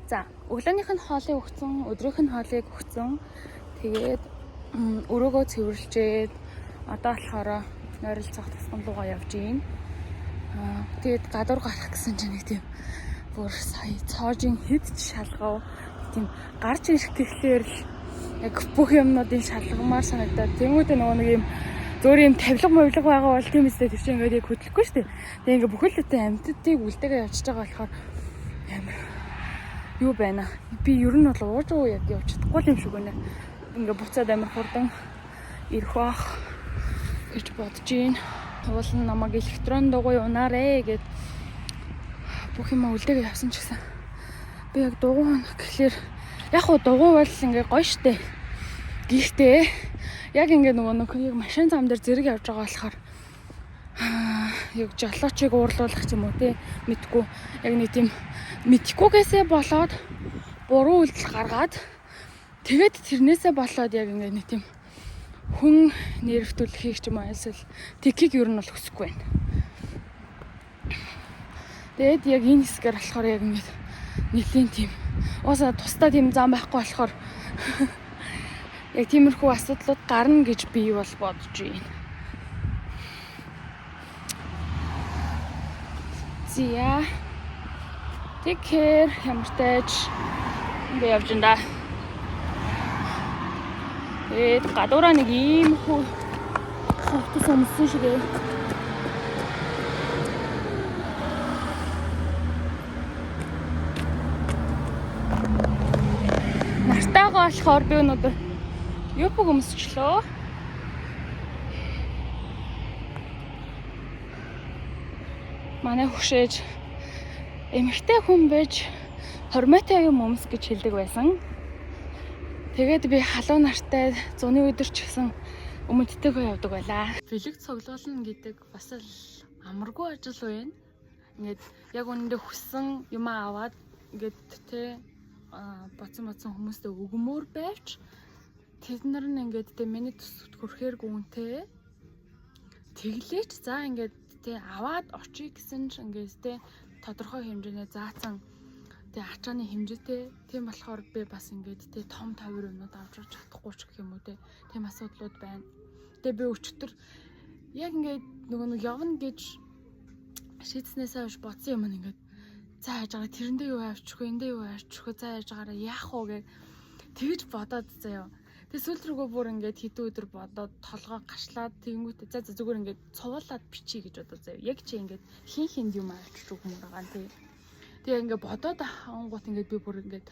За, өглөөнийх нь хоолыг өгсөн, өдрийнх нь хоолыг өгсөн. Тэгээд өрөөгөө цэвэрлжээд одоо болохоор ойролцоох тасган руугаа явж гин. Тэгээд гадуур гарах гэсэн чинь нэг тийм бүр сая цоожийн хэд ч шалгав. Тийм гарч ирэх гэхлээр л яг бүх юмнуудын шалгамаар санагдаад тэмүүтэ нөгөө нэг юм зөөр юм тавилга мовлог байгаа бол тийм үстэй тэр чинь ингээд яг хөдлөхгүй шүү дээ. Тэгээ ингээд бүхэл бүтэн амьтдыг үлдээгээ явчихж байгаа болохоор амар юу байна. Би ер нь бол ууж уу яг явж чадахгүй юм шиг байна. Ингээд буцаад амар хурдан ирэх бах гэж бодож байна. Уул нь намайг электрон дугуй унаарэ гэд бүх юм үлдээгээ явсан ч гэсэн би яг дугуй гэхлээр яг хуу дугуй бол ингээд гоё штэ. Гэхдээ яг ингээд нөгөө яг машин зам дээр зэрэг явж байгаа болохоор яг жолоочийг уурлуулах юм уу те мэдгүй яг нэг тийм мэдхгүйгээсээ болоод буруу үйлдэл гаргаад тэгээд тэрнээсээ болоод яг ингээд нэг тийм хүн нэрвтүүлэхийг ч юм уу эсвэл тикийг ер нь бол хүсэхгүй байна. Тэгээд яг энэ хэсгээр болохоор яг ингээд нэлийн тийм уусаа тусдаа тийм зам байхгүй болохоор яг тиймэрхүү асуудлууд гарна гэж би бол бодож байна. Зя. Take care. Ямар тааж би явж энэ. Гадуураа нэг ийм хөө хавтас өмсөн шиг ээ. Нартайгаа болохоор би өнөөдөр юу бүг өмсчлөө. Манай хөшөөж эмэгтэй хүн байж хормойтой юм өмс гэж хэлдэг байсан. Тэгээд би халуун нартай зуны өдөр ч гэсэн өмдтэйгөө явдаг байлаа. Бэлэг цуглуулна гэдэг бас л амаргүй ажил байна. Ингээд яг үнэндээ хүссэн юм аваад ингээд тэ боцсон хүмүүстэй өгмөр байвч тэд нар нь ингээд тэ миний төсөвт хүрэхэргүй үнтэй тэглээч за ингээд тэ аваад очие гэсэн ч ингээд тэ тодорхой хэмжээний заасан тэ ачааны хэмжээтэй тийм болохоор би бас ингээд тэ том товир юмнууд авч чадахгүй ч гэх юм уу тэ тийм асуудлууд байна. Тэгээ би өчтөр яг ингээд нөгөө нэг явна гэж шийдснээсээ хойш бодсон юм ингээд за яаж байгаа тэрэндээ юу авчих вэ эндээ юу авчих вэ за яаж байгаараа яах вэ гэж тэгж бодоод заяа. Тэгээ сүүл рүүгөө бүр ингээд хэдэн өдөр бодоод толгой гашлаад тэгэнгүүтээ за зүгээр ингээд цувуулаад бичиж гэж бодоо заяа. Яг чи ингээд хин хинд юм авчиж өгмөр байгаа тий. Тэгээ ингээд бодоод ангууд ингээд би бүр ингээд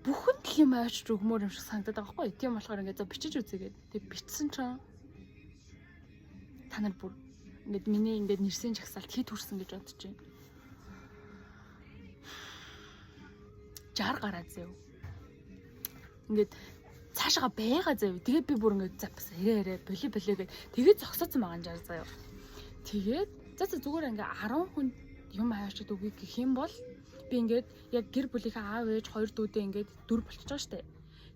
бүхэнд л юм авчиж өгмөр юм шиг санагдаад байгаа байхгүй. Тийм болохоор ингээд за бичиж үзьгээд тэг бичсэн чинь та нар бүр ингээд миний ингээд нэрсийн жагсаалт хэд хүрсэн гэж бодож байна. 60 гараа заяа. Ингээд цаашаа байгаа заяа. Тэгээд би бүр ингээд за бас ирээ боли гэд тэгээд зогсооцсон байгаа 60 заяа. Тэгээд за зүгээр ингээд 10 хүн юм аваачаад өгье гэх юм бол би ингээд яг гэр бүлийнхээ аав ээж хоёр дүүдээ ингээд 4 болчихж байгаа штэ.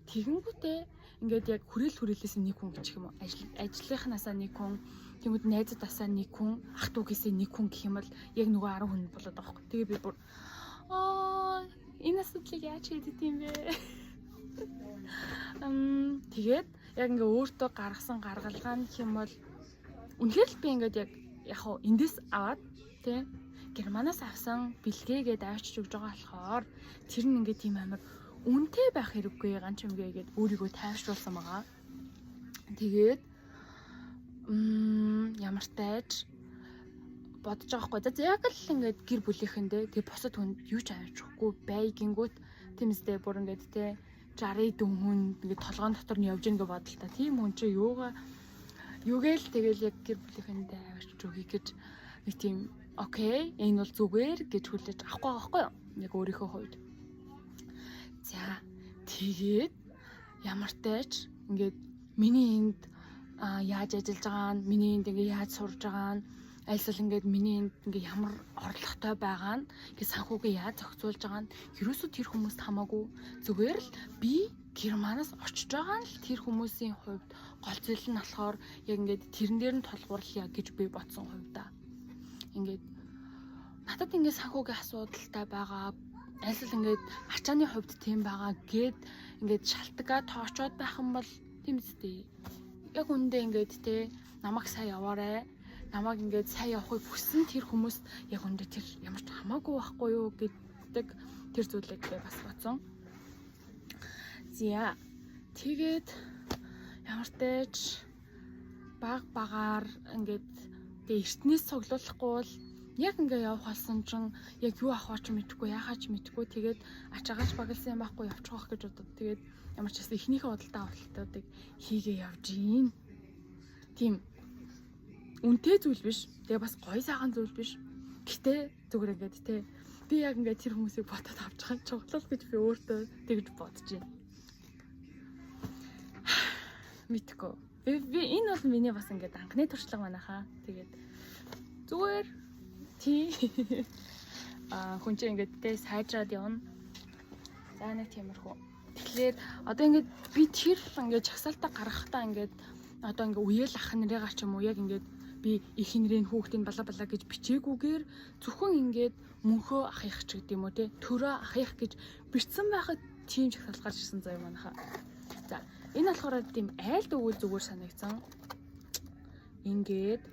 Тэгэнгүүтээ ингээд яг хүрээлээс нэг хүн гэх юм уу ажлынхнаасаа нэг хүн тэгмэд найзуудасаа нэг хүн ах トゥ угээс нэг хүн гэх юм бол яг нөгөө 10 хүн болоод байгаа хөөх. Тэгээ би бүр энэ асуудлыг яаж хийдэг юм бэ? Тэгээд яг ингээ өөртөө гаргасан гаргалгаа гэх юм бол үнэхээр л би ингээд яг хоо эндээс аваад тий Германаас авсан бэлгээгээд авчиж өгж байгаа болохоор тэр нь ингээ тийм амар үнэтэй байх хэрэггүй ганчимгээгээд өөрийгөө тайвшруулсан байгаа. Тэгээд ямар тааж бодож байгаа хгүй. За яг л ингээд гэр бүлийнхэндээ тэг босод хүнд юу ч авч өгөхгүй бай гингүүт тиймсдээ бүр ингээд те 60 хүн ингээд толгоон дотор нь явж гэнгээ бодолтой. Тийм хүн чи юугээл тэгэл яг гэр бүлийнхэндээ авч өгье гэж нэг тийм окей энэ бол зүгээр гэж хүлээж авахгүй байхгүй юу? Яг өөрийнхөө хувьд. За тэгээд ямар тааж ингээд миний энд яаж ажиллаж байгаа нь миний энд ингээд яаж сурж байгаа нь альсвал ингээд миний энд ингээд ямар орлоготой байгаа нь ингээд санхүүгээ яаж зохицуулж байгаа нь ерөөсөө тэр хүмүүст хамаагүй зүгээр л би Германаас очиж байгаа нь л тэр хүмүүсийн хувьд гол зүйл нь болохоор яг ингээд тэрэн дээр нь толгуурлая гэж би бодсон хувьдаа ингээд надад ингээд санхүүгийн асуудалтай байгаа Альсэл ингээд ачааны хувьд тийм байгаа гэд ингээд шалтгаа тоочоод байх юм бол тийм үстэй. Яг үндэ ингээд те намайг сайн яваарэ. Намайг ингээд сайн явахыг хүссэн тэр хүмүүст яг үндэ тэр ямар ч хамаагүй байхгүй юу гэдэг тэр зүйлийг бас бодсон. Зя. Тэгээд ямар ч багаар ингээд эртнээс цуглуулахгүй бол яг ингээ явах болсон чинь яг юу авах ч мэдэхгүй яахаа ч мэдэхгүй тэгээд ачаагач багалсан юм байхгүй явчих واخ гэж бодод тэгээд ямар ч гэсэн эхнийхээ худалдаа авалтуудыг хийгээ явж гин. Тийм үнэтэй зүйл биш. Тэгээ бас гоё сайхан зүйл биш. Гэтэ зүгээр ингээд те би яг ингээ тэр хүмүүсийг ботоод авч байгаа чухал гэж би өөртөө тэгж бодож байна. Мэдгүй. Би энэ бол миний бас ингээд анхны туршлага манайхаа. Тэгээд зүгээр тий хүн чинь ингээд тэ сайжраад явна. За нэг тиймэрхүү. Тэгэхээр одоо ингээд би тэр ингээд чагсаалтаа гаргахтаа ингээд одоо ингээд үеэл ах нарыгаа ч юм уу яг ингээд би их нэрийн хүүхдийн бала гэж бичээгүйгээр зөвхөн ингээд мөнхөө ахих ч гэдэг юм уу те төрөө ахих гэж бичсэн байхад тийм чагсаалт гарч ирсэн заяа манайхаа. За энэ болохоор тийм айлд өгвөл зүгээр санагдсан. Ингээд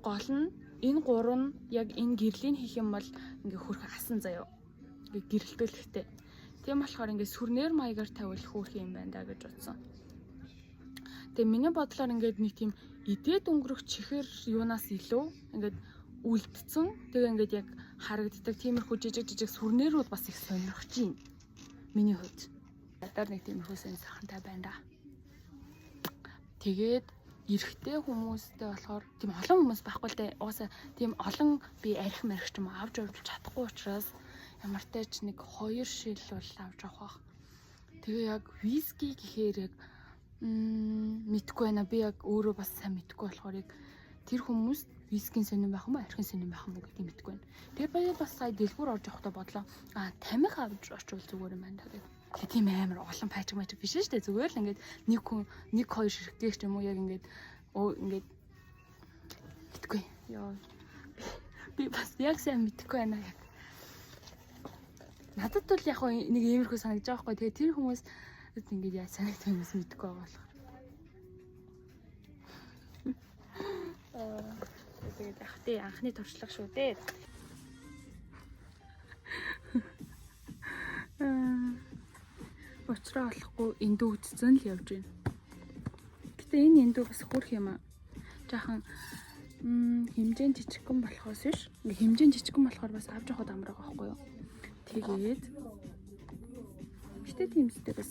гол нь энэ гурав нь яг энэ гэрлийг хийх юм бол ингээ хөрх асан заяа. Ингээ гэрэлтүүлэхтэй. Тийм болохоор ингээ сүрнээр маягаар тавил хөөрх юм байна да гэж бодсон. Тэгээ миний бодлоор ингээд нэг тийм идээд өнгөрөх чихэр юунаас илүү ингээд үлдсэн. Тэгээ ингээд яг харагддаг тиймэрхүү жижиг сүрнээрүүд бас их сонирхож байна. Миний хувьд. Ядаар нэг тиймэрхүү сайхантай байна да. Тэгээд эрэгтэй хүмүүстэй болохоор тийм олон хүмүүс байхгүй л дээ. Угаасаа тийм олон би арх марх ч юм авч чадахгүй учраас ямартай ч нэг 2 шил бол авч авах. Тэгээ яг виски гэхээр яг мэдгүй байна. Би яг өөрөө бас сайн мэдгүй болохоор яг тэр хүмүүс вискийн сонирн байх юм уу, архин сонирн байх юм уу гэдгийг мэдгүй байна. Тэгээ би бас сая дэлгүүр орж явахдаа бодлоо. Тамхи авч очвол зүгээр юм байна гэдэг. Тэгээ тийм амар олон пачг биш шүү дээ. Зүгээр л ингээд нэг хоёр ширхдэг ч юм уу яг ингээд ингээд мэдгүй. Яа. Би бас яг сайн мэдгүй байна яг. Надад бол яг нэг иймэрхүү санагдаж байгаа байхгүй. Тэгээ тэр хүмүүс ингээд яаж санагдах юм бэ мэдгүй байгаа болохоор. Тэгээд яг тий анхны туршлага шүү дээ. Учраа болохгүй эндүү үзсэн л явж байна. Гэтэ энэ эндүү бас хөрх юм аа. Жаахан хэмжээнд жижигхэн болохоос биш. Ингээ хэмжээнд жижигхэн болохоор бас авч явахад амар байгаа байхгүй юу. Тэгээд гэтэ тиймстэй бас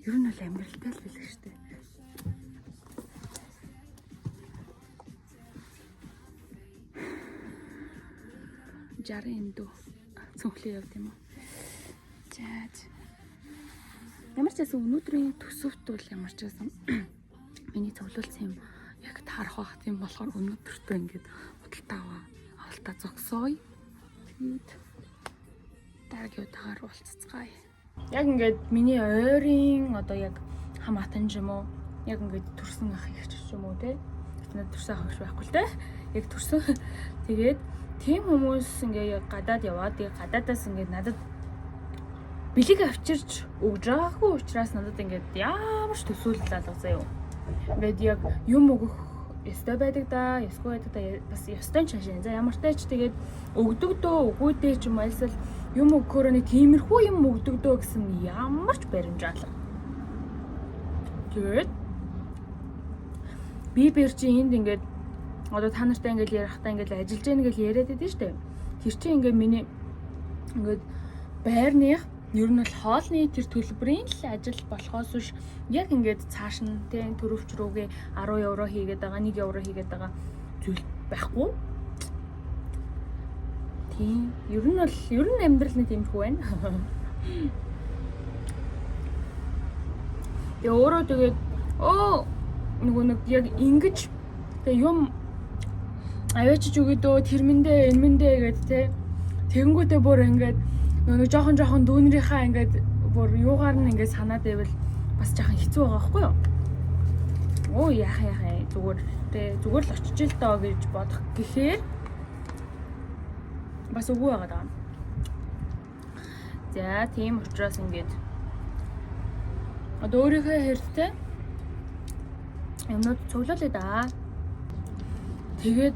ер нь бол амьдралтай л билэг штэ. Жарын эндүү цүнхлээ явд юм уу. За ямар ч байсан өнөөдрийн төсөвт бол ямар ч байсан миний цуглуулсан юм яг таарах байх тийм болохоор өнөөдөртөө ингээд худалдаа авалтаа зогсооё. Тэгээд дараагийн удаагаар уулзцгаая. Яг ингээд миний ойрын одоо яг хамаатан ч юм уу яг ингээд төрсөн ах их ч юм уу те. Надад төрсөн ах байхгүй л те. Яг төрсөн. Тэгээд тийм хүмүүс ингээд гадаад яваад тэгээд гадаадаас ингээд надад бэлэг авчирч өгж байгаагүй учраас надад ингээд ямар ч төсөөлөл алга заяа. Ингээд яг юм өгөх ёстой байдаг да, ёсгүй байдаг да бас ёстой ч хашаа. За ямар ч тач тэгээд өгдөг дөө үгүй дээ ч юм альсэл юм өгөхөөр нэг тиймэрхүү юм өгдөг дөө гэсэн ямар ч баримжаалга. Тэгээд би чи энд ингээд одоо та нартай ингээд ярихтаа ингээд ажиллаж яах гэж яриад байдсан шүү дээ. Тэр чинь ингээд миний ингээд байрных ер нь бол хоолны тэр төлбөрийн л ажил болохоос биш яг ингээд цааш нь тийм төрөвч рүүгээ 10 евро хийгээд байгаа 1 евро хийгээд байгаа зүйл байхгүй. Тийм ер нь амьдрал нэг тиймэрхүү байна. Тэгээ өөрөө тэгээд нөгөө нэг яг ингэж тэгээ юм аваачиж өгөөдөө тэрмэндээ энмэндээ гэдэг те тэгэнгүүтээ бүр ингээд нөгөө жоохон дүүнрийнхаа ингээд бүр юугаар нь ингээд санаад байвал бас жоохон хэцүү байгаа байхгүй юу? Оо яах зүгээр л очиж л доо гэж бодох гэхээр бас үгүй байгаа даа. За тийм учраас ингээд одоо өөрийнхөө хэрэгтэй юмнууд цуглуулъя да. Тэгээд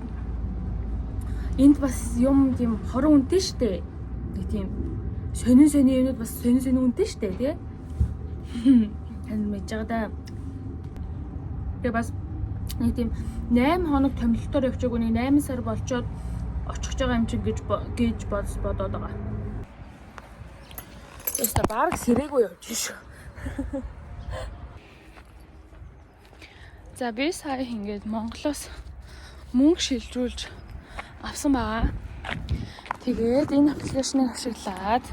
энд бас юм тийм хорон үнэтэй штэ. Нэг тийм сонин юмнууд бас сонин үнэтэй штэ тий. Тань мэдж байгаа да. Тэгээд бас нэг тийм 8 хоног томилолтоор явчихгүй нэг 8 сар болчоод очих байгаа юм чинь гэж бодоод байгаа. Яста баг сэрээгүй явж шүү. За би сая ингээд Монголоос мөнгө шилжүүлж авсан байгаа. Тэгээд энэ аппликейшнийг ашиглаад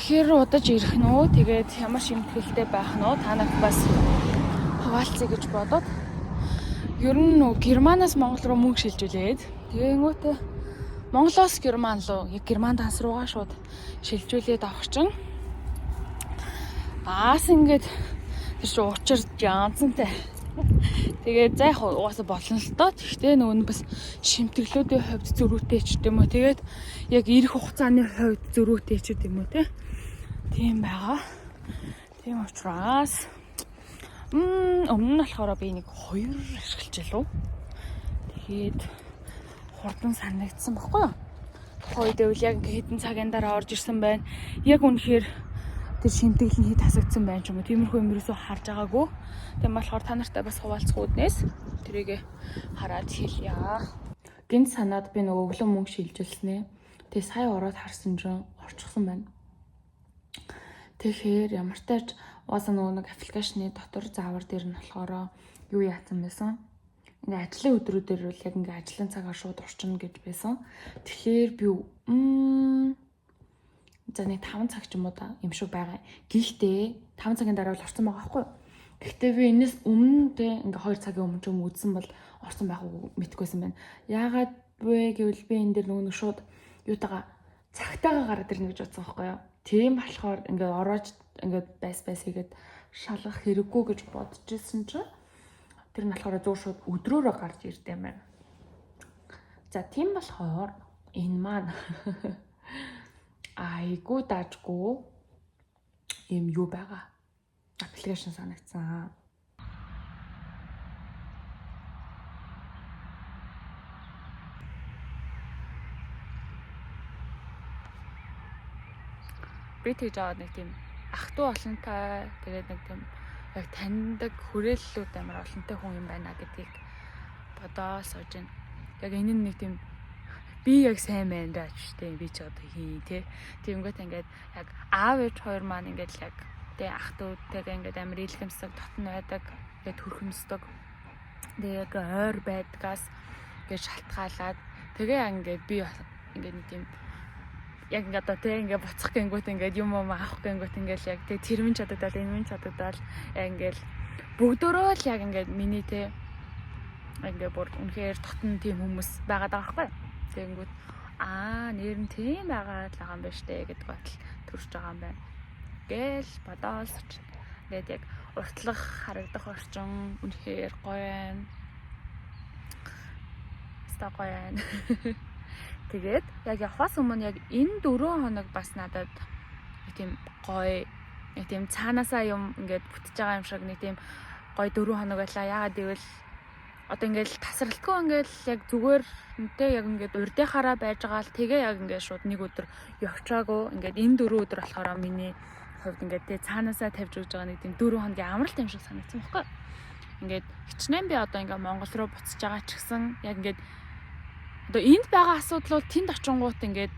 хэр удаж ирэх нь үү? Тэгээд ямар шимтгэлтэй байх нь үү? Та нарт бас хаваалцъя гэж бодоод ер нь Германаас Монгол руу мөнгө шилжүүлээд тэгэнгүүтээ Монголоос Герман руу яг Герман данс руугаа шууд шилжүүлээд авах чинь аас ингээд тэр учир жанцантай. Тэгээд за яг угаасаа болно л доо. Гэхдээ нөгөө нь бас шимтгэлүүдийн хувьд зөрүүтэй ч гэдэм үү. Тэгээд яг ирэх хугацааны хувьд зөрүүтэй ч гэдэм үү те. Тийм байгаа. Тийм учраас өмнө нь болохоор би нэг 2 ашиглаж илүү. Тэгээд хурдан санагдсан баггүй юу? Тухайн үед үл яг хэдэн цагийн дараа орж ирсэн байна. Яг үнэхээр тэр шимтгэл нь хэд хасагдсан байна ч юм уу. Тиймэрхүү юм ерөөсөө харж байгаагүй. Тийм болохоор та нартай бас хуваалцах үүднээс тэрийг хараад хэлье. Гинт санаад би нөгөө өглөө мөнгө шилжүүлснэ. Тэгээ сая ороод харсан чинь орчихсон байна. Тэгэхээр ямар ч тач угаасаа нөгөө нэг аппликейшны дотор заавар дээр нь болохоор юу яатсан байсан. Ингээ ажлын өдрүүдээр үл яг ингээ ажлын цагаар шууд орчно гэж байсан. Тэгэхээр би за нэг 5 цаг ч юм уу та юм шиг байгаа. Гэхдээ 5 цагийн дараа бол орсон байгаа байхгүй юу? Гэхдээ би энэс өмнө тэ ингээ 2 цагийн өмнө ч юм үзсэн бол орсон байх уу мэдгүйсэн байна. Яагаад вэ гэвэл би энэ дэр нөгөө шууд юутайгаа цагтаагаа гараад ирнэ гэж бодсон байхгүй юу? Тийм болохоор ингээ ороод ингээ байс хийгээд шалгах хэрэггүй гэж бодож ирсэн чинь тэр нь болохоор зур шууд өдрөөрөө гарч ирдэ юм байна. За тийм болохоор энэ маань айгуу даажгүй юм юу байгаа. Аппликейшн санагдсан. Би тэгж аваад нэг тийм ах トゥ олонтой тэгээд нэг тийм яг таньдаг хүрээллүүд амар олонтой хүн юм байна гэдгийг бодоо сууж байна. Яг энэ нь нэг тийм би яг сайн байна даач штэ би ч одоо хий те. Тиймгээд ингээд яг аав ээж хоёр маань ингээд яг тэ ах トゥ тэйгээ ингээд амар илгэмсэг дотн байдаг, ингээд төрхөмсдөг. Тэгээ яг ойр байдгаас ингээд шалтгаалаад тэгээ ингээд би ингээд нэг тийм яг ингээд одоо тэ ингээд буцах гэнгүүт ингээд юм авах гэнгүүт ингээд яг тэ тэр минь чадагдал энэ минь чадагдал яг ингээд бүгдөө л яг ингээд миний тэ ингээд бүр үнэхээр дотн тийм хүмүүс байгаад байгаа байхгүй. Тэгэнгүүт нэр нь тийм байгаа юм байна штэ гэдэг батал төрж байгаа юм байна. Гэл бодоос ч тэгээд яг уртлах харагдах орчин үнэхээр гоё байна. Ста гоё байна. Тэгээд яг явахаас өмнө яг энэ 4 хоног бас надад нэг тийм гоё нэг тийм цаанаасаа юм ингээд бүтэж байгаа юм шиг нэг тийм гоё 4 хоног байлаа. Яагаад гэвэл одоо ингээл тасралтгүй ингээл яг зүгээр үнтэй яг ингээд урдынхаараа байж байгаа л тэгээ яг ингээд шууд нэг өдөр явчаагүй ингээд энэ 4 өдөр болохоор миний хувьд ингээд тэ цаанаасаа тавьж өгж байгаа нэг тийм 4 хоногийн амралт юм шиг санагдсан байхгүй. Ингээд хичнээн би одоо ингээд Монгол руу буцаж байгаа ч гэсэн яг ингээд одоо энд байгаа асуудал бол тэнд очингууд ингээд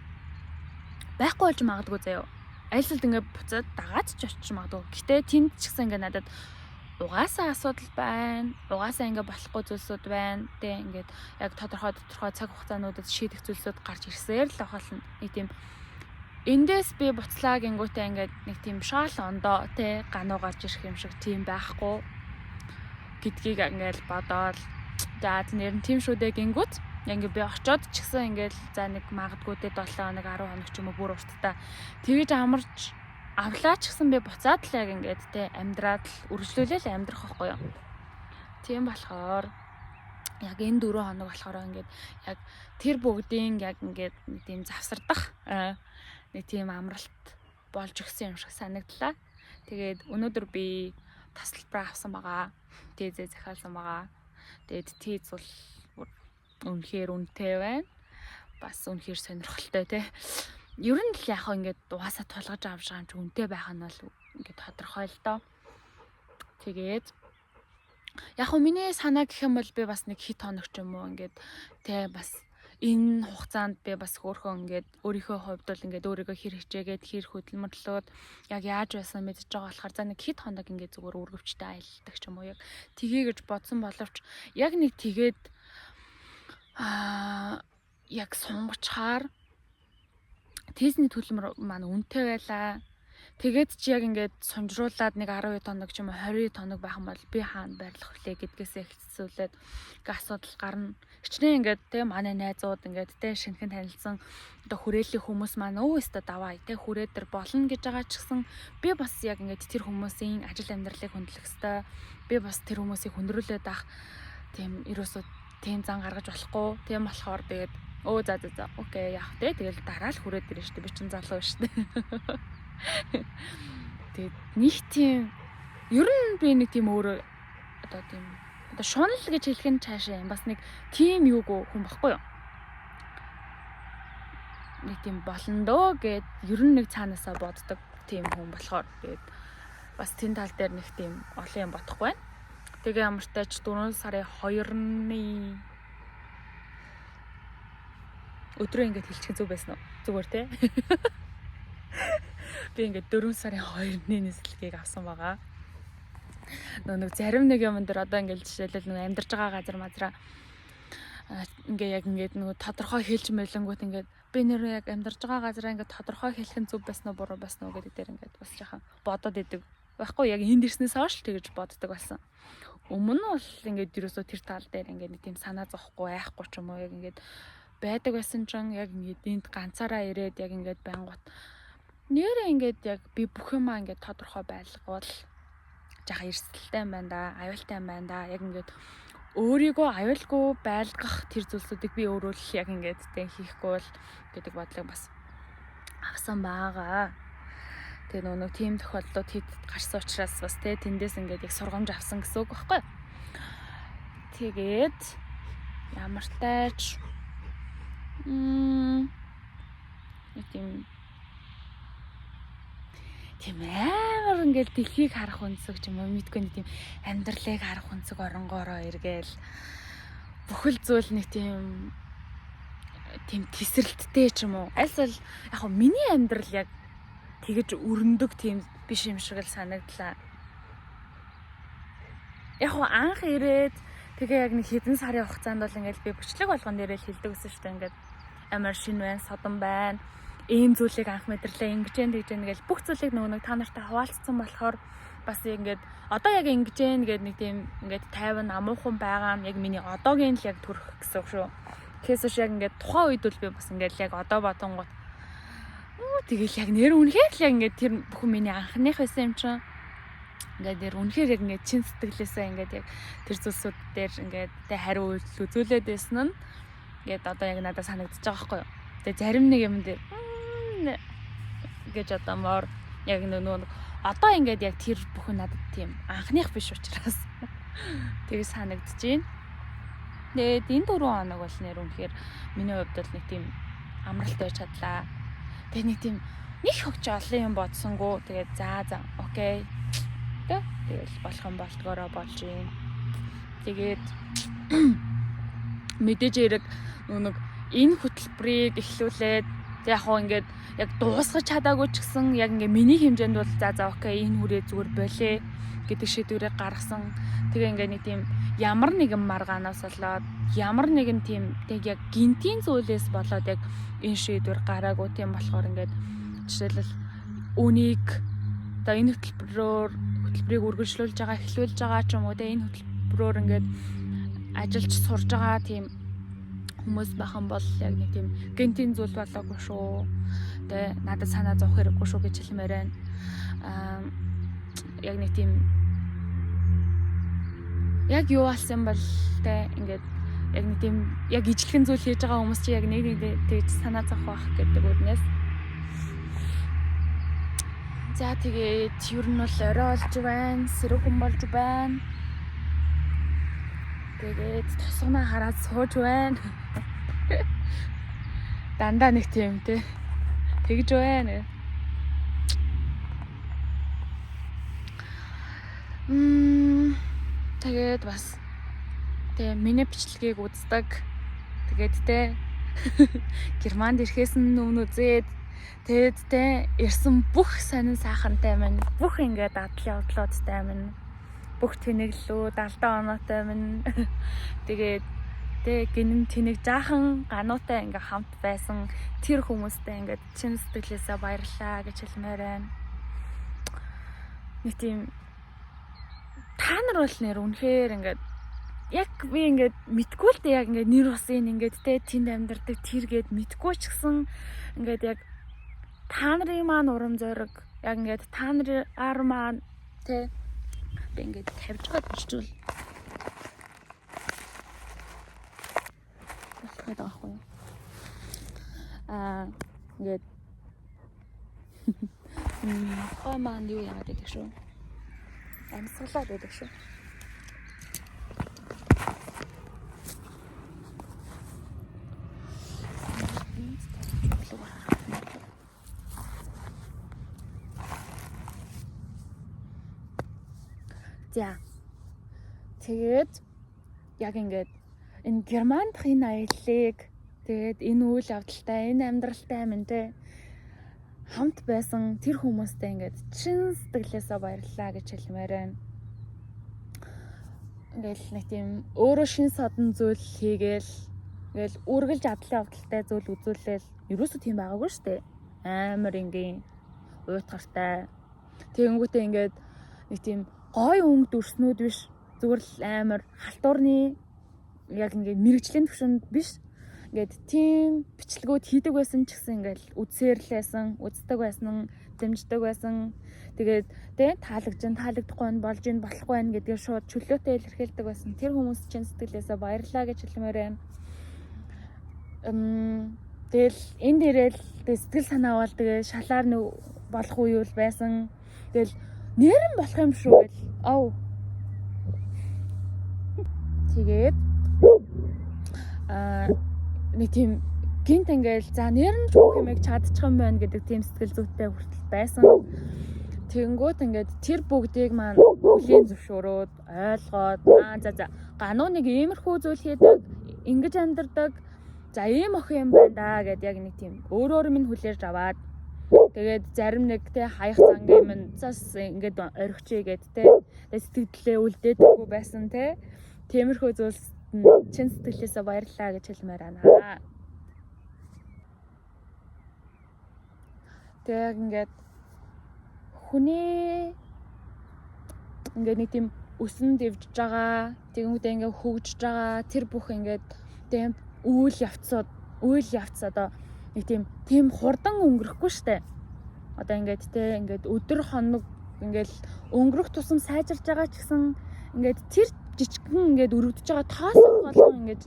байхгүй болж магадгүй заяа. Айлсалд ингээд буцаад дагаад ч очиж магадгүй. Гэтэ тэнд ч гэсэн ингээд надад угаасаа асуудал байна. Угаасаа ингээд болохгүй зүйлсүүд байна. Тэ ингээд яг тодорхой цаг хугацаануудад шийдэх зүйлсүүд гарч ирсээр л ахална. Нэг тийм эндээс би буцлаа гингүүтээ ингээд нэг тийм шаал ондоо тэ гануу гарч ирэх юм шиг тийм байхгүй гэдгийг ингээд бодоод за нэр нь тийм шүү дээ гингүүт ингээд би очиод ч гэсэн ингээд за нэг магадгүй тэ 7 хоног 10 хоног ч юм уу бүр урттай тэгэж амарч авлаа ч гэсэн би буцаад л яг ингээд тэ амьдраад л үргэлжлүүлээл амьдрах байхгүй юу. Тийм болохоор яг энэ 4 хоног болохоор ингээд яг тэр бүгдийн яг ингээд тийм завсардах нэг тийм амралт болж өгсөн юм шиг санагдлаа. Тэгээд өнөөдөр би тасалбар авсан байгаа. Тезээ захиалсан байгаа. Тэгээд тийз бол үнэхээр үнэтэй байна. Бас үнэхээр сонирхолтой те. Ер нь л яг ингээд угаасаа тулгаж авч байгаа юм чи үнэтэй байх нь бол ингээд тодорхой л доо. Тэгээд яг миний санаа гэх юм бол би бас нэг хит хоног ч юм уу ингээд те бас энэ хугацаанд би бас хөөхөн ингээд өөрийнхөө хувьд бол ингээд өөрийгөө хэр хичээгээд хэр хөдөлмөрлөөд яг яаж байсан мэдж байгаа болохоор за нэг хит хоног ингээд зүгээр өргөвчтэй аялдаг ч юм уу яг тгий гэж бодсон боловч яг нэг тэгээд яг сунгачаар тезний төлөмөр маань үнэтэй байлаа. Тэгээд чи яг ингээд сумжруулаад нэг 12 тоног ч юм уу 20 тоног байх юм бол би хаана байрлах вүлээ гэдгээс ихцүүлээд ингээ асуудал гарна. Хичнээн ингээд те манай найзууд ингээд те шинхэн танилцсан одоо хүрээллийн хүмүүс маань өө өстө даваа те хүрээ дээр болно гэж байгаа ч гэсэн би бас яг ингээд тэр хүмүүсийн ажил амьдралыг хөндлөх ёстой. Би бас тэр хүмүүсийг хүндрүүлээд авах тийм ерөөсөө тийм зан гаргаж болохгүй. Тийм болохоор тэгээд өө за окей яах те тэгэл дараа л хүрээ дээр штэ би чин залуу штэ. Тэгээд нэг тийм ер нь би нэг тийм өөрөө одоо тийм одоо шунал гэж хэлэх нь цаашаа юм бас нэг тийм юугүй хүн баггүй юу. Нэг тийм болно дөө гэд ер нь нэг цаанаасаа боддог тийм хүн болохоор тэгээд бас тэн тал дээр нэг тийм олон юм бодохгүй байна. Тэгээ ямар ч тач 4 сарын 2-ны өдрөө ингэж хэлчих зүг байсан уу? Зүгээр те. Би ингээд 4 сарын 2-ны нислэгийг авсан байгаа. Нэг зарим нэг юм дээр одоо ингээд жишээлбэл нэг амьдарч байгаа газар мазраа ингээ яг ингээд нэг тодорхой хэлж мэлэнгүүт ингээд би нэр яг амьдарч байгаа газараа ингээд тодорхой хэлэх нь зөв байсан уу буруу байсан уу гэдэг дээр ингээд бас жоохон бодоод идэг. Байхгүй яг энд ирснээс хойш тэгэж боддог болсон. Өмнө нь бол ингээд ерөөсөө тэр тал дээр ингээд нэг тийм санаа зовхгүй айхгүй ч юм уу яг ингээд байдаг байсан ч яг ингээд энд ганцаараа ирээд яг ингээд байнгут нэрээ ингээд яг би бүх юмаа ингээд тодорхой байлгавал жаахан эрсдэлтэй юм байна да, аюултай юм байна да. Яг ингээд өөрийгөө аюулгүй байлгах тэр зүйлсүүдийг би өөрөө л яг ингээд тэ хийхгүй бол гэдэг бодлого бас авсан байгаа. Тэгээ нөгөө тийм тохиолдлууд хэд гарсан учраас бас тэ тэндээс ингээд яг сургамж авсан гэсэн үг байхгүй. Тэгээд ямар тач тийм амар ингээд дэлхийг харах өнцөг ч юм уу мэдгүй нэг тийм амьдралыг харах өнцөг оронгоороо эргээл бүхэл зүйл нэг тийм тесрэлттэй ч юм уу альсвал яг хөө миний амьдрал яг тэгэж өрнөдөг тийм биш юм шиг л санагдлаа. Яг хөө анх ирээд тэгээ яг нэг хэдэн сарын хугацаанд бол ингээд би бичлэг болгон дээрээ л хэлдэг гэсэн шүү дээ ингээд амар шин байна, содон байна. Ийм зүйлийг анх мэдэрлээ ингэж гэж бүх зүйлийг нөгөө та нартай хуваалцсан болохоор бас ингээд одоо яг ингэж гээд нэг тийм ингээд 50 амуухан байгаа нь яг миний одоогийн л яг төрөх гэсэн үг шүү. Тэгэхээс яг ингээд тухайн үед бол би бас ингээд яг одоо бодонгууд тэгэл яг нэр үнэхээр л яг ингээд тэр бүхэн миний анхных байсан юм чинь ингээд нэр үнэхээр яг ингээд чин сэтгэлээсээ ингээд яг тэр зүйлсүүд дээр ингээд тэ хариу үзүүлээд байсан нь ингээд одоо яг надад санагдаж байгаа байхгүй юу. Тэгээ зарим нэг юм дээр гэж одоо моор яг нөгөө одоо ингээд яг тэр бүхэн надад тийм анхных биш учраас тэгээ санагдаж байна. Тэгээд энэ 4 хоног бол нэр үнэхээр миний хувьд бол нэг тийм амралт байж чадлаа. Тэгээ нэг тийм нэг хөгж олон юм бодсонгөө тэгээд за окей. Тэгэл болох юм болтгоороо болж юм. Тэгээд мэдээж хэрэг нэг энэ хөтөлбөрийг эхлүүлээд яг хоо ингээд яг дуусгаж чадаагүй ч гэсэн яг ингээ миний хэмжээнд бол за окей энэ хүрээ зүгээр болээ гэдэг шийдвэрийг гаргасан. Тэгээ ингээ нэг тийм ямар нэгэн маргаанаас болоод ямар нэгэн тийм яг гинтийн зүйлээс болоод яг энэ шийдвэр гараагүй тийм болохоор ингээд жишээлбэл үнийг одоо энэ хөтөлбөрийг үргэлжлүүлж байгаа эхлүүлж байгаа ч юм уу тэ энэ хөтөлбөрөөр ингээд ажиллаж сурж байгаа тийм хүмүүс бахан бол яг нэг тийм гинтийн зүйл болоогүй шүү. Тэ надад санаа зовх хэрэггүй шүү гэж хэлмээр байна. Яг нэг тийм яг юу алсан бол тэ ингээд яг нэг тийм яг ижлэхэн зүйл хийж байгаа хүмүүс чи яг нэг тэгж санаа зовх байх гэдэг үднээс За тэгээд ер нь бол орой болж байна. Сэрүүхэн болж байна. Тэгээд тосгоноо хараад сууж байна. Дандаа нэг тийм те. Тэгж байна. Тэгээд бас тэгээ миний бичлэгийг үздэг. Тэгээд те Германд ирэхээс өмнө үзээд тэгээд те ирсэн бүх сонин сайхантай минь, бүх ингээд дадлын явдлуудтай минь, бүх тэнэглүүд, алдаа оноотой минь. Тэгээд тэг гинэн тэнэг жаахан гануутай ингээ хамт байсан тэр хүмүүстэй ингээд чин сэтгэлээсээ баярлалаа гэж хэлмээр байна. Нэг тийм та нар бол нэр үнэхээр ингээд яг би ингээд мэдгүй л дээ, яг ингээд нэр усын ингээд те тэнд амьдардаг тэргээд мэдгүй ч гэсэн ингээд яг та нарын маань урам зориг, яг ингээд та нараар маань те би ингээд тавьж гад бичвэл болоход аахгүй. Ингээд хой маань юу яагаад гэдэг шүү. Амьсгалаад байдаг шүү. За. Тэгээд яг ингээд энэ Германдын аяллыг тэгээд энэ үйл явдалтай, энэ амьдралтай минь те хамт байсан тэр хүмүүстэй ингээд чин сэтгэлээсээ баярлалаа гэж хэлмээр байна. Ингээл нэг тийм өөрөө шин содон зүйл хийгээл ингээл үргэлж адлын явдалтай зүйл үзүүлээл ерөөсөө тийм байгаагүй шүү дээ. Амар ингийн уйтгартай. Тэгэнгүүтээ ингээд нэг тийм гой өнгө дүрснүүд биш, зүгээр л амар халтуурны яг ингээд мэрэгжлийн төвшөнд биш. Ингээд тийм бичлэгүүд хийдэг байсан ч гэсэн ингээд үзсээрлээсэн, үздэг байсан, дэмждэг байсан. Тэгээд тэ таалагдахгүй нь болж ийн болохгүй нь гэдгээр шууд чөлөөтэй илэрхийлдэг байсан. Тэр хүмүүс чинь сэтгэлээсээ баярлалаа гэж хэлмээр байна. Тэгэл энэ дээрэл сэтгэл санаа бол тэгээ шалаар нэг болох үе үл байсан. Тэгэл нэрэн болох юм шүү гэл. Тэгээд нэг тийм гинт ингээл за нэрэн ч бүх юмыг чадчих юм байна гэдэг тийм сэтгэл зүйтэй хүртэл байсан. Тэгэнгүүт ингээд тэр бүгдийг маань хүлийн зөвшөөрөөд ойлгоод за ганууныг иймэрхүү зүйл хийдэг, ингэж амьдардаг. За ийм охин юм байна да гэд яг нэг тийм өөр минь хүлээж аваад тэгээд зарим нэг те хаях зангийн минь цаас ингээд орхичээ гэд те сэтгэлдээ үлдээдэггүй байсан те. Тиймэрхүү зүйлс чин сэтгэлээсээ баярлалаа гэж хэлмээр байна. Тэг ингээд хүний ингээд нэг тийм өсөн дэвжж байгаа, тэгэнгүүтээ ингээд хөгжиж байгаа тэр бүх ингээд тийм үйл явц одоо нэг тийм хурдан өнгөрөхгүй штэ. Одоо ингээд те ингээд өдөр хоног ингээд өнгөрөх тусам сайжирж байгаа ч гэсэн ингээд тэр жижигхэн ингээд өрөвдөж байгаа тоос болгон ингээд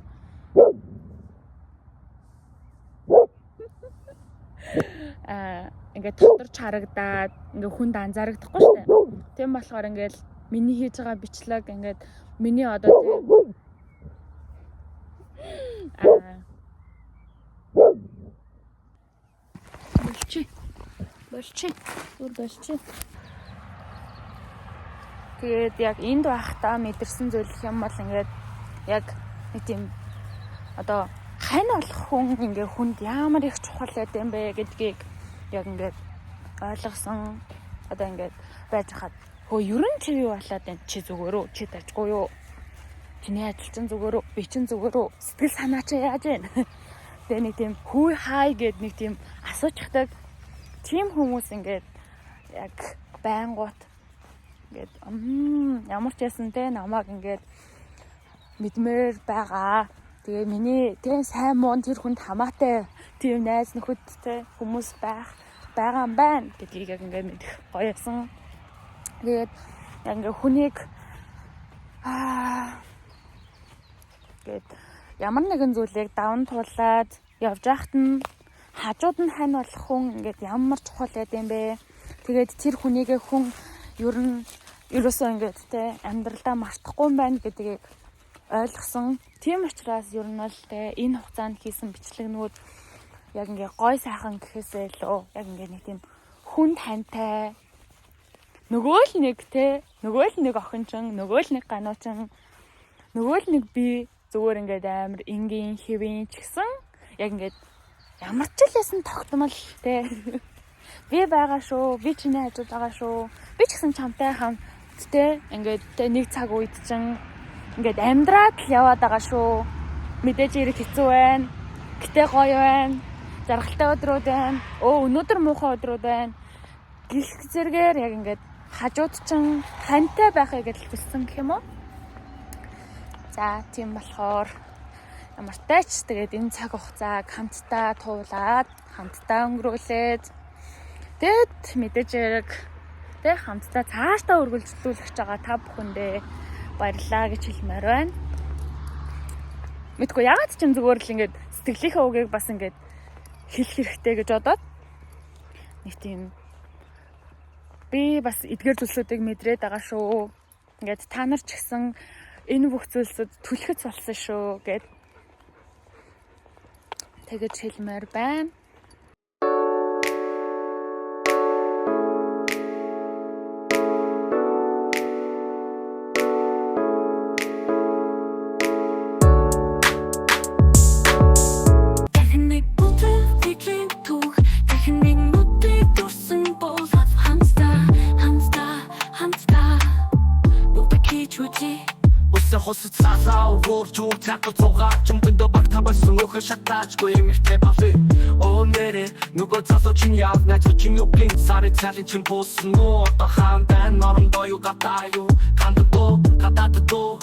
ингээд тодорч харагдаад ингээд хүнд анзаарагдахгүй штэ. Тийм болохоор ингээд миний хийж байгаа бичлэг ингээд миний одоо болчих. Тэгээд яг энд байхдаа мэдэрсэн зүйл юм бол ингээд яг нэг тийм одоо хань болох хүн ингээд хүнд ямар их чухал байд юм бэ гэдгийг яг ингээд ойлгосон. Одоо ингээд байж хаад хөө ер нь чи юу болоод байна? Чи зүгээр үү? Чи дажгүй юу? Чиний ажил чинь зүгээр үү? Би чинь зүгээр үү? Сэтгэл санаа чи яаж байна? Тэгээ нэг тийм хүй хай гэд нэг тийм асуучдаг. Тийм хүмүүс ингээд яг байнгут ингээд ямар ч ясан те намайг ингээд мэдмээр байгаа. Тэгээ миний тийм сайн муу тэр хүнд хамаатай тийм найз нөхөдтэй хүмүүс байгаа юм байна гэдгийг яг ингээд мэдэх гоёсэн. Тэгээд яг ингээд хүнийг гээд ямар нэгэн зүйлийг даван туулаад явж байхад нь хажууд нь хань болох хүн ингээд ямар чухал байд юм бэ? Тэгээд тэр хүнийгээ хүн ерөөсөө ингээд те амьдралдаа мартахгүй юм байна гэдгийг ойлгосон. Тийм учраас ер нь л те энэ хугацаанд хийсэн бичлэгнүүд яг ингээ гой сайхан гэхээсээ илүү яг ингээ нэг тийм хүн тантай нөгөө л нэг охинчин, нөгөө л нэг гануучин, нөгөө л нэг би зүгээр ингээд амар энгийн хэвэн ч гэсэн яг ингээд ямар ч л ясан тогтмол те би байгаа шүү, би чиний хажууд байгаа шүү, би ч гэсэн чамтай хамт те ингээд нэг цаг үед чин ингээд амьдраад л яваад байгаа шүү. Мэдээж ирэх хэцүү байна. Гэтэ гоё байна. Жаргалтай өдрүүд байна. Өнөөдөр муухай өдрүүд байна. Гэх зэрэгээр яг ингээд хажууд чин тантай байхыг л хүссэн гэх юм уу? За тийм болохоор ямар ч тач тэгээд энэ цаг хугацааг хамтдаа туулаад, хамтдаа өнгөрүүлээд тэгэд мэдээж яг тэг хамтдаа цаашдаа үргэлжлүүлэх байгаа та бүхэндээ баярлалаа гэж хэлмээр байна. Мэдгүй ягаад ч юм зүгээр л ингээд сэтгэлийнхээ үгийг бас ингээд хэлэх хэрэгтэй гэж бодоод нэг тийм би бас эдгээр зүйлсүүдийг мэдрээд байгаа шүү. Ингээд та нар ч гэсэн энэ бүх зүйлсүүд түлхэц болсон шүү гэд тэгэж хэлмээр байна. Хосод сасаа уурж чаддаг цугаа чимгэндээ багтаасан өхөр шатаачгүй юм ихтэй бафи нэрэ нөгөө цасоо чин яв начо чин юплин сари цалин чин боссно одоо хаан дан нормдоо юу гатаа юу кандо гадаад доо